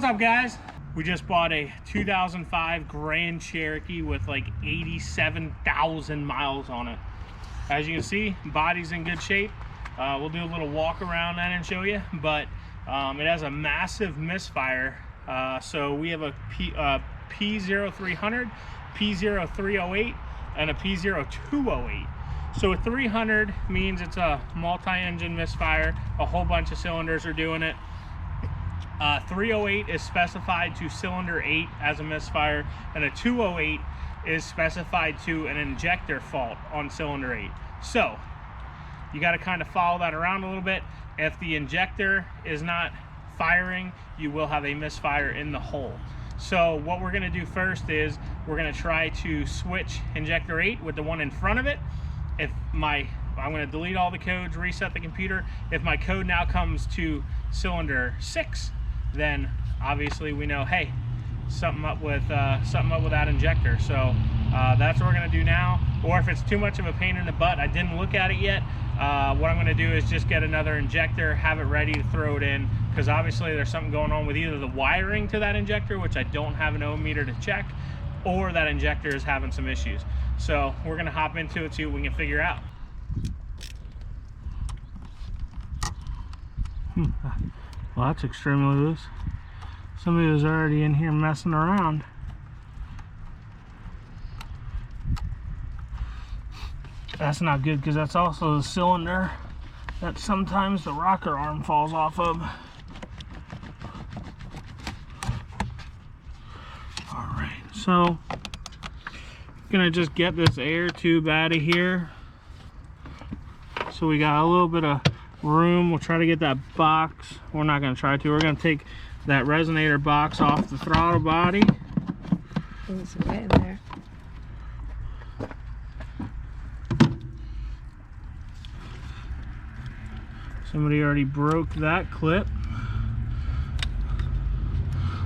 up, guys? We just bought a 2005 Grand Cherokee with like 87,000 miles on it. As you can see, body's in good shape. We'll do a little walk around that and show you, but it has a massive misfire. So we have a P0300, P0308, and a P0208. So a 300 means it's a multi-engine misfire. A whole bunch of cylinders are doing it. 308 is specified to cylinder 8 as a misfire, and a 208 is specified to an injector fault on cylinder 8. So you got to kind of follow that around a little bit. If the injector is not firing, you will have a misfire in the hole. So what we're going to do first is we're going to try to switch injector 8 with the one in front of it. I'm going to delete all the codes, reset the computer. If my code now comes to cylinder 6, then obviously we know, hey, something up with that injector. So that's what we're going to do now. Or if it's too much of a pain in the butt, I didn't look at it yet, what I'm going to do is just get another injector, have it ready to throw it in, because obviously there's something going on with either the wiring to that injector, which I don't have an ohm meter to check, or that injector is having some issues. So we're going to hop into it, see what we can figure out. Well, that's extremely loose. Somebody was already in here messing around. That's not good, because that's also the cylinder that sometimes the rocker arm falls off of. Alright, so I'm gonna just get this air tube out of here. So we got a little bit of room. We'll try to get that box. We're not going to try to. We're going to take that resonator box off the throttle body. It's right in there. Somebody already broke that clip.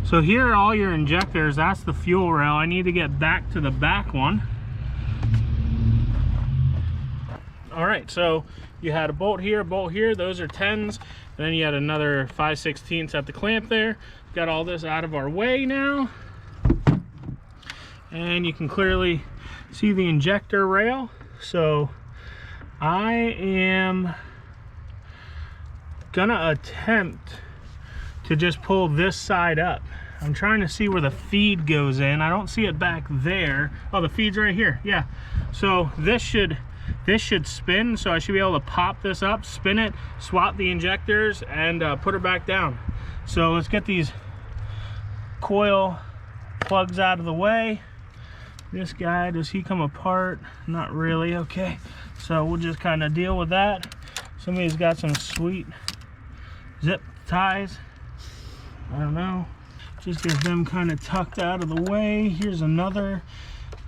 So here are all your injectors. That's the fuel rail. I need to get back to the back one. All right, so you had a bolt here, those are 10s. Then you had another 5/16 at the clamp there. Got all this out of our way now. And you can clearly see the injector rail. So I am gonna attempt to just pull this side up. I'm trying to see where the feed goes in. I don't see it back there. Oh, the feed's right here, yeah. So this should spin, so I should be able to pop this up, spin it, swap the injectors, and put her back down. So let's get these coil plugs out of the way. This guy, does he come apart? Not really. Okay, so we'll just kind of deal with that. Somebody's got some sweet zip ties. I don't know. Just get them kind of tucked out of the way. Here's another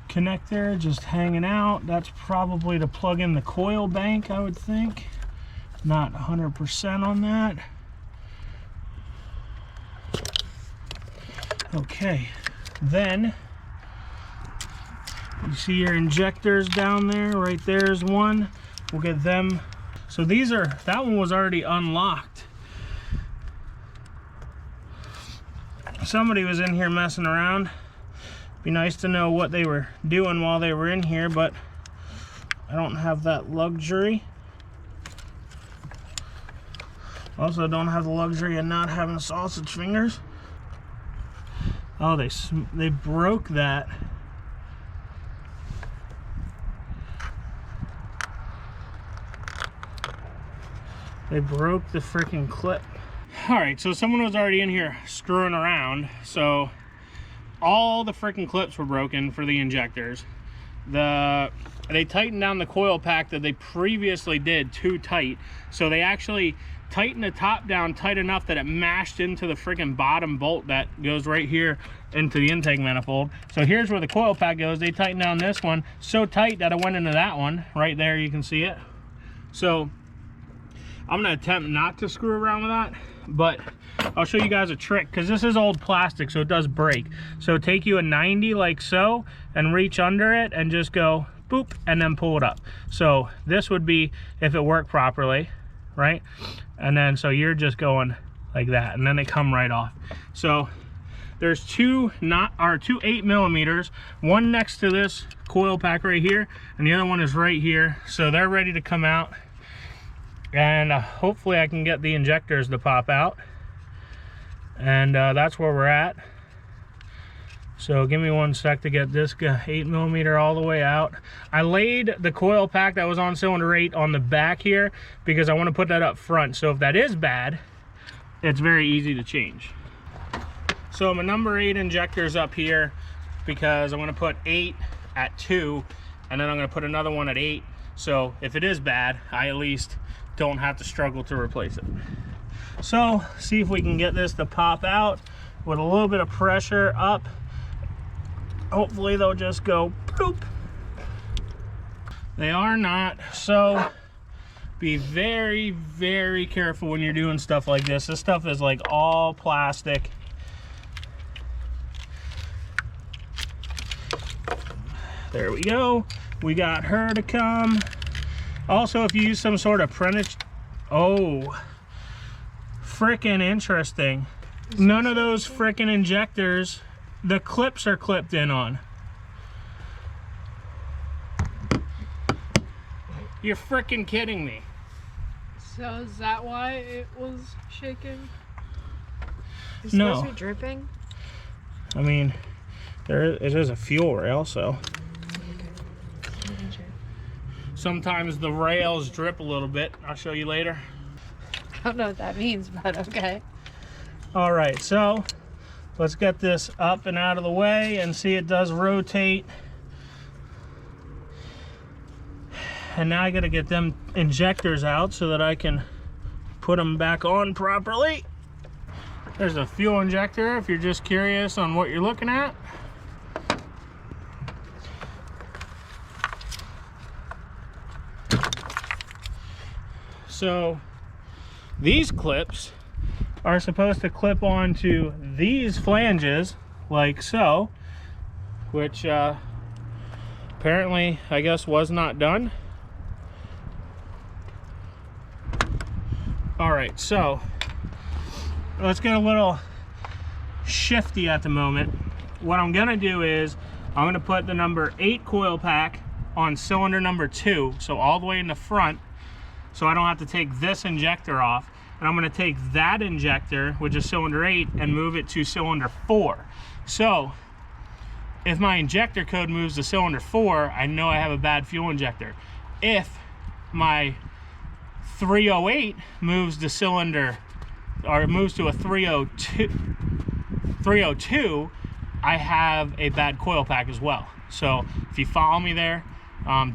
connector just hanging out. That's probably to plug in the coil bank, I would think. Not 100% on that. Okay, then you see your injectors down there. Right there's one. We'll get them. So these are, that one was already unlocked. Somebody was in here messing around. Be nice to know what they were doing while they were in here, but I don't have that luxury. Also don't have the luxury of not having sausage fingers. Oh, they broke that. They broke the freaking clip. All right, so someone was already in here screwing around. So all the freaking clips were broken for the injectors. They tightened down the coil pack that they previously did too tight. So they actually tightened the top down tight enough that it mashed into the freaking bottom bolt that goes right here into the intake manifold. So here's where the coil pack goes. They tightened down this one so tight that it went into that one. Right there, you can see it. So I'm gonna attempt not to screw around with that, but I'll show you guys a trick, because this is old plastic, so it does break. So take you a 90 like so and reach under it and just go boop and then pull it up. So this would be if it worked properly, right? And then so you're just going like that, and then they come right off. So there's two 8mm, one next to this coil pack right here, and the other one is right here. So they're ready to come out, and hopefully I can get the injectors to pop out, and that's where we're at. So give me 1 sec to get this 8mm all the way out. I laid the coil pack that was on cylinder 8 on the back here because I want to put that up front. So if that is bad, it's very easy to change. So my number 8 injector's up here because I'm going to put 8 at 2, and then I'm going to put another one at 8. So if it is bad, I at least don't have to struggle to replace it. So see if we can get this to pop out with a little bit of pressure up. Hopefully they'll just go bloop. They are not, so be very, very careful when you're doing stuff like this. This stuff is like all plastic. There we go. We got her to come. Also, if you use some sort of oh, frickin' interesting. None of those frickin' injectors, the clips are clipped in on. You're frickin' kidding me. So is that why it was shaking? It's No. supposed to be dripping? I mean, it is a fuel rail, so. Sometimes the rails drip a little bit. I'll show you later. I don't know what that means, but okay. All right, so let's get this up and out of the way and see it does rotate. And now I gotta get them injectors out so that I can put them back on properly. There's a fuel injector if you're just curious on what you're looking at. So these clips are supposed to clip onto these flanges like so, which apparently I guess was not done. All right, so let's get a little shifty at the moment. What I'm gonna do is I'm gonna put the number 8 coil pack on cylinder number 2, so all the way in the front, so I don't have to take this injector off. And I'm gonna take that injector, which is cylinder 8, and move it to cylinder 4. So if my injector code moves to cylinder 4, I know I have a bad fuel injector. If my 308 moves to cylinder, or it moves to a 302, I have a bad coil pack as well. So if you follow me there,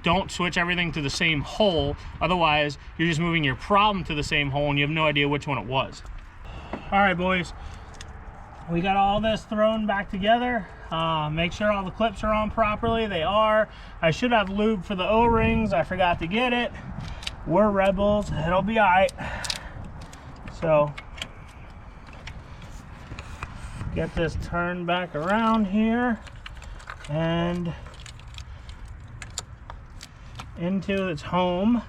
don't switch everything to the same hole. Otherwise, you're just moving your problem to the same hole and you have no idea which one it was. All right, boys. We got all this thrown back together. Make sure all the clips are on properly. They are. I should have lube for the O-rings. I forgot to get it. We're rebels. It'll be all right. So, get this turned back around here and into its home,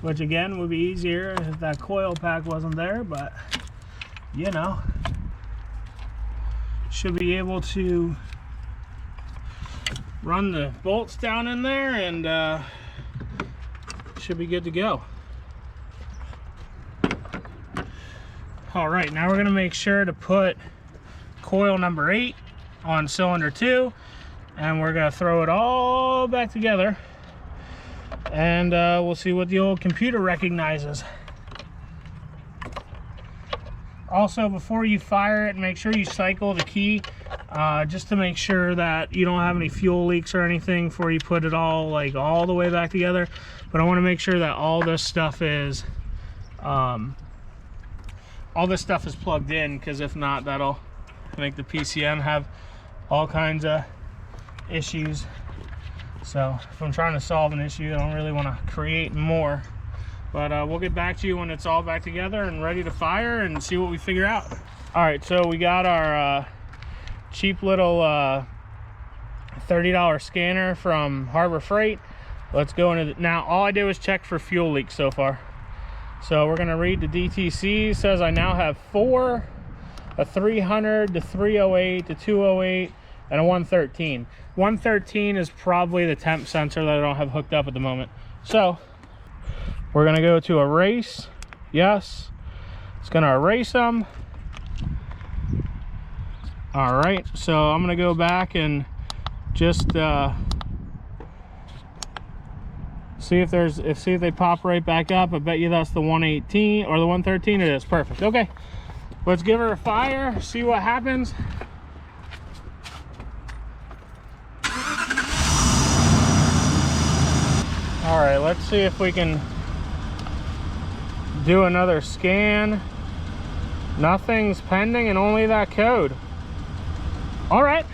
which again would be easier if that coil pack wasn't there, but you know, should be able to run the bolts down in there and should be good to go. All right, now we're gonna make sure to put coil number 8 on cylinder 2, and we're gonna throw it all back together, and we'll see what the old computer recognizes. Also, before you fire it, make sure you cycle the key just to make sure that you don't have any fuel leaks or anything before you put it all all the way back together. But I want to make sure that all this stuff is plugged in, because if not, that'll make the PCM have all kinds of issues. So if I'm trying to solve an issue, I don't really want to create more. But we'll get back to you when it's all back together and ready to fire and see what we figure out. All right, so we got our cheap little $30 scanner from Harbor Freight. Let's go into now. All I did was check for fuel leaks so far. So we're gonna read the DTC. It says I now have 4, a 300, the 308, the 208, and a 113. 113 is probably the temp sensor that I don't have hooked up at the moment. So we're gonna go to erase. Yes, it's gonna erase them. All right, so I'm gonna go back and just see if they pop right back up. I bet you that's the 118 or the 113. It is. Perfect. Okay, let's give her a fire, see what happens. All right, let's see if we can do another scan. Nothing's pending and only that code. All right.